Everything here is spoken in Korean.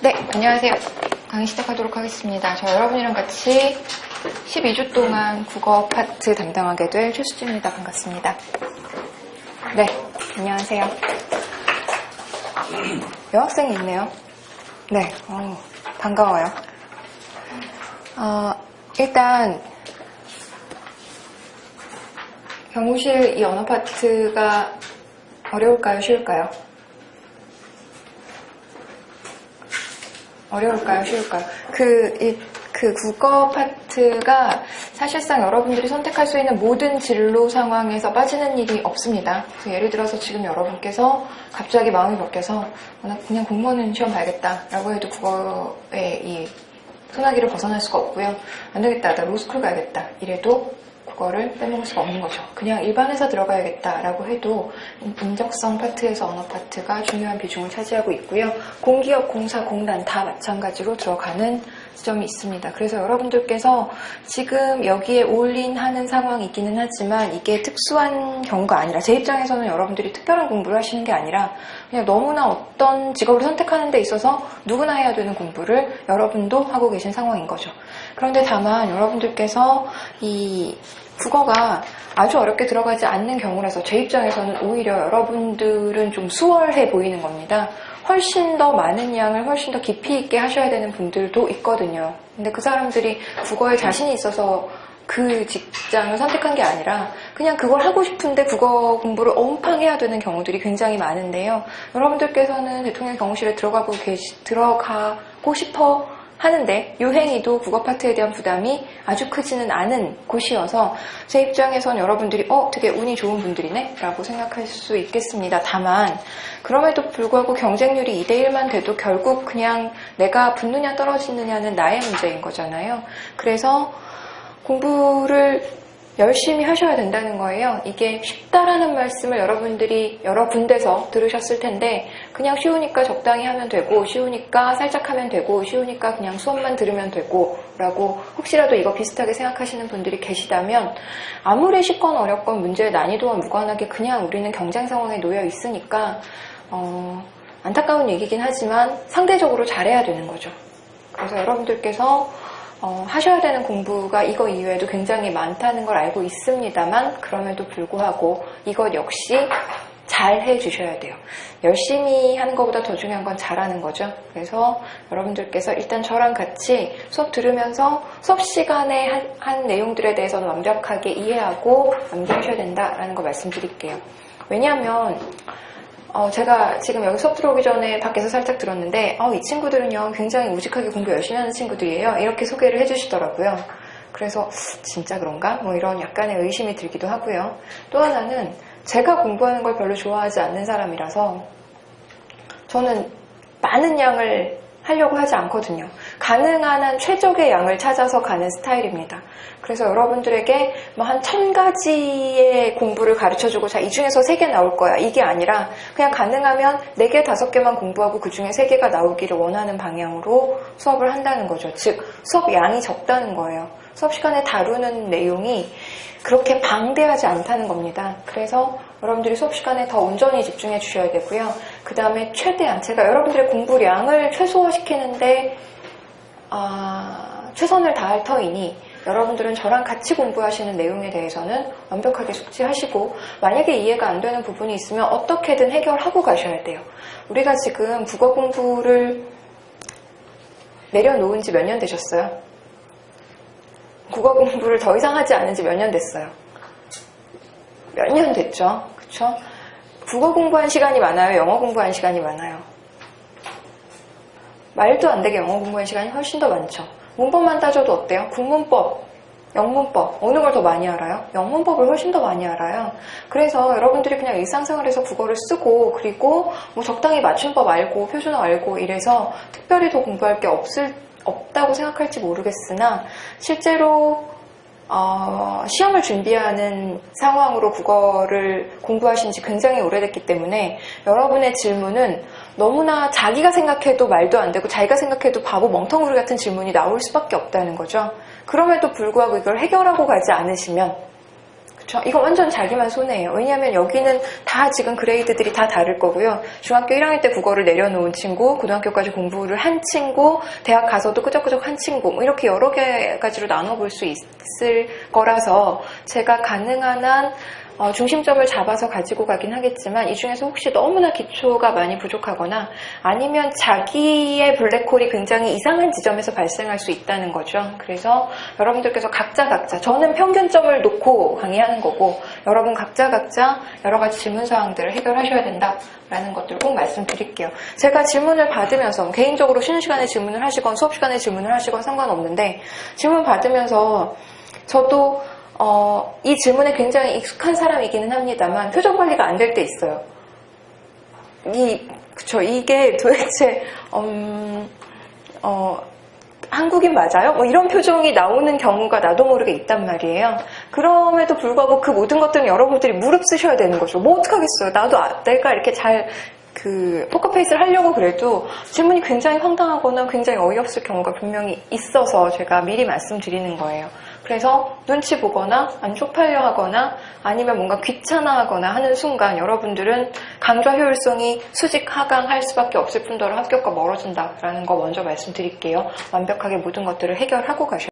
네, 안녕하세요. 강의 시작하도록 하겠습니다. 저 여러분이랑 같이 12주 동안 국어 파트 담당하게 될 최수진입니다. 반갑습니다. 네, 안녕하세요. 여학생이 있네요. 네, 반가워요. 일단 경무실 이 언어 파트가 어려울까요? 쉬울까요? 어려울까요? 쉬울까요? 그 국어 파트가 사실상 여러분들이 선택할 수 있는 모든 진로 상황에서 빠지는 일이 없습니다. 그래서 예를 들어서 지금 여러분께서 갑자기 마음이 바뀌어서 나 그냥 공무원 시험 봐야겠다라고 해도 국어의 이 소나기를 벗어날 수가 없고요. 안 되겠다, 나 로스쿨 가야겠다 이래도 국어를 빼먹을 수가 없는 거죠. 그냥 일반 회사 들어가야겠다라고 해도 인적성 파트에서 언어 파트가 중요한 비중을 차지하고 있고요. 공기업, 공사, 공단 다 마찬가지로 들어가는 지점이 있습니다. 그래서 여러분들께서 지금 여기에 올인하는 상황이기는 하지만 이게 특수한 경우가 아니라 제 입장에서는 여러분들이 특별한 공부를 하시는 게 아니라 그냥 너무나 어떤 직업을 선택하는 데 있어서 누구나 해야 되는 공부를 여러분도 하고 계신 상황인 거죠. 그런데 다만 여러분들께서 이 국어가 아주 어렵게 들어가지 않는 경우라서 제 입장에서는 오히려 여러분들은 좀 수월해 보이는 겁니다. 훨씬 더 많은 양을 훨씬 더 깊이 있게 하셔야 되는 분들도 있거든요. 근데 그 사람들이 국어에 자신이 있어서 그 직장을 선택한 게 아니라 그냥 그걸 하고 싶은데 국어 공부를 엄청 해야 되는 경우들이 굉장히 많은데요. 여러분들께서는 대통령 경호실에 들어가고 싶어 하는데 유행이도 국어 파트에 대한 부담이 아주 크지는 않은 곳이어서 제 입장에선 여러분들이 되게 운이 좋은 분들이네 라고 생각할 수 있겠습니다. 다만 그럼에도 불구하고 경쟁률이 2대1만 돼도 결국 그냥 내가 붙느냐 떨어지느냐는 나의 문제인 거잖아요. 그래서 공부를 열심히 하셔야 된다는 거예요. 이게 쉽다라는 말씀을 여러분들이 여러 군데서 들으셨을 텐데 그냥 쉬우니까 적당히 하면 되고 쉬우니까 살짝 하면 되고 쉬우니까 그냥 수업만 들으면 되고 라고 혹시라도 이거 비슷하게 생각하시는 분들이 계시다면 아무리 쉽건 어렵건 문제의 난이도와 무관하게 그냥 우리는 경쟁 상황에 놓여 있으니까 안타까운 얘기긴 하지만 상대적으로 잘해야 되는 거죠. 그래서 여러분들께서 하셔야 되는 공부가 이거 이외에도 굉장히 많다는 걸 알고 있습니다만 그럼에도 불구하고 이것 역시 잘 해주셔야 돼요. 열심히 하는 것보다 더 중요한 건 잘하는 거죠. 그래서 여러분들께서 일단 저랑 같이 수업 들으면서 수업 시간에 한 내용들에 대해서는 완벽하게 이해하고 암기하셔야 된다라는 거 말씀드릴게요. 왜냐하면 제가 지금 여기 수업 들어오기 전에 밖에서 살짝 들었는데 이 친구들은요 굉장히 우직하게 공부 열심히 하는 친구들이에요. 이렇게 소개를 해주시더라고요. 그래서 진짜 그런가? 이런 약간의 의심이 들기도 하고요. 또 하나는 제가 공부하는 걸 별로 좋아하지 않는 사람이라서 저는 많은 양을 하려고 하지 않거든요. 가능한 한 최적의 양을 찾아서 가는 스타일입니다. 그래서 여러분들에게 한 1000가지의 공부를 가르쳐주고 자, 이 중에서 3개 나올 거야. 이게 아니라 그냥 가능하면 4개, 5개만 공부하고 그 중에 3개가 나오기를 원하는 방향으로 수업을 한다는 거죠. 즉, 수업 양이 적다는 거예요. 수업 시간에 다루는 내용이 그렇게 방대하지 않다는 겁니다. 그래서 여러분들이 수업 시간에 더 온전히 집중해 주셔야 되고요. 그 다음에 최대한 제가 여러분들의 공부량을 최소화시키는데 최선을 다할 터이니 여러분들은 저랑 같이 공부하시는 내용에 대해서는 완벽하게 숙지하시고 만약에 이해가 안 되는 부분이 있으면 어떻게든 해결하고 가셔야 돼요. 우리가 지금 국어 공부를 내려놓은 지 몇 년 되셨어요? 국어 공부를 더 이상 하지 않은 지 몇 년 됐어요? 몇 년 됐죠? 그쵸? 국어 공부한 시간이 많아요? 영어 공부한 시간이 많아요? 말도 안 되게 영어 공부한 시간이 훨씬 더 많죠. 문법만 따져도 어때요? 국문법, 영문법 어느 걸 더 많이 알아요? 영문법을 훨씬 더 많이 알아요. 그래서 여러분들이 그냥 일상생활에서 국어를 쓰고 그리고 적당히 맞춤법 알고 표준어 알고 이래서 특별히 더 공부할 게 없다고 생각할지 모르겠으나 실제로 시험을 준비하는 상황으로 국어를 공부하신 지 굉장히 오래됐기 때문에 여러분의 질문은 너무나 자기가 생각해도 말도 안 되고 자기가 생각해도 바보 멍텅구리 같은 질문이 나올 수밖에 없다는 거죠. 그럼에도 불구하고 이걸 해결하고 가지 않으시면 그쵸. 이거 완전 자기만 손해예요. 왜냐하면 여기는 다 지금 그레이드들이 다 다를 거고요. 중학교 1학년 때 국어를 내려놓은 친구, 고등학교까지 공부를 한 친구, 대학 가서도 끄적끄적 한 친구, 뭐 이렇게 여러 가지로 나눠볼 수 있을 거라서 제가 가능한 한 중심점을 잡아서 가지고 가긴 하겠지만 이 중에서 혹시 너무나 기초가 많이 부족하거나 아니면 자기의 블랙홀이 굉장히 이상한 지점에서 발생할 수 있다는 거죠. 그래서 여러분들께서 각자 저는 평균점을 놓고 강의하는 거고 여러분 각자 여러 가지 질문사항들을 해결하셔야 된다라는 것들 꼭 말씀드릴게요. 제가 질문을 받으면서 개인적으로 쉬는 시간에 질문을 하시건 수업 시간에 질문을 하시건 상관없는데 질문 받으면서 저도 이 질문에 굉장히 익숙한 사람이기는 합니다만 표정 관리가 안 될 때 있어요. 이게 도대체 한국인 맞아요? 뭐 이런 표정이 나오는 경우가 나도 모르게 있단 말이에요. 그럼에도 불구하고 그 모든 것들은 여러분들이 무릎 쓰셔야 되는 거죠. 뭐 어떡하겠어요. 내가 이렇게 잘 포커페이스를 하려고 그래도 질문이 굉장히 황당하거나 굉장히 어이없을 경우가 분명히 있어서 제가 미리 말씀드리는 거예요. 그래서 눈치 보거나 안 쪽팔려 하거나 아니면 뭔가 귀찮아하거나 하는 순간 여러분들은 강좌 효율성이 수직 하강할 수밖에 없을 뿐더러 합격과 멀어진다라는 거 먼저 말씀드릴게요. 완벽하게 모든 것들을 해결하고 가셔야 돼요.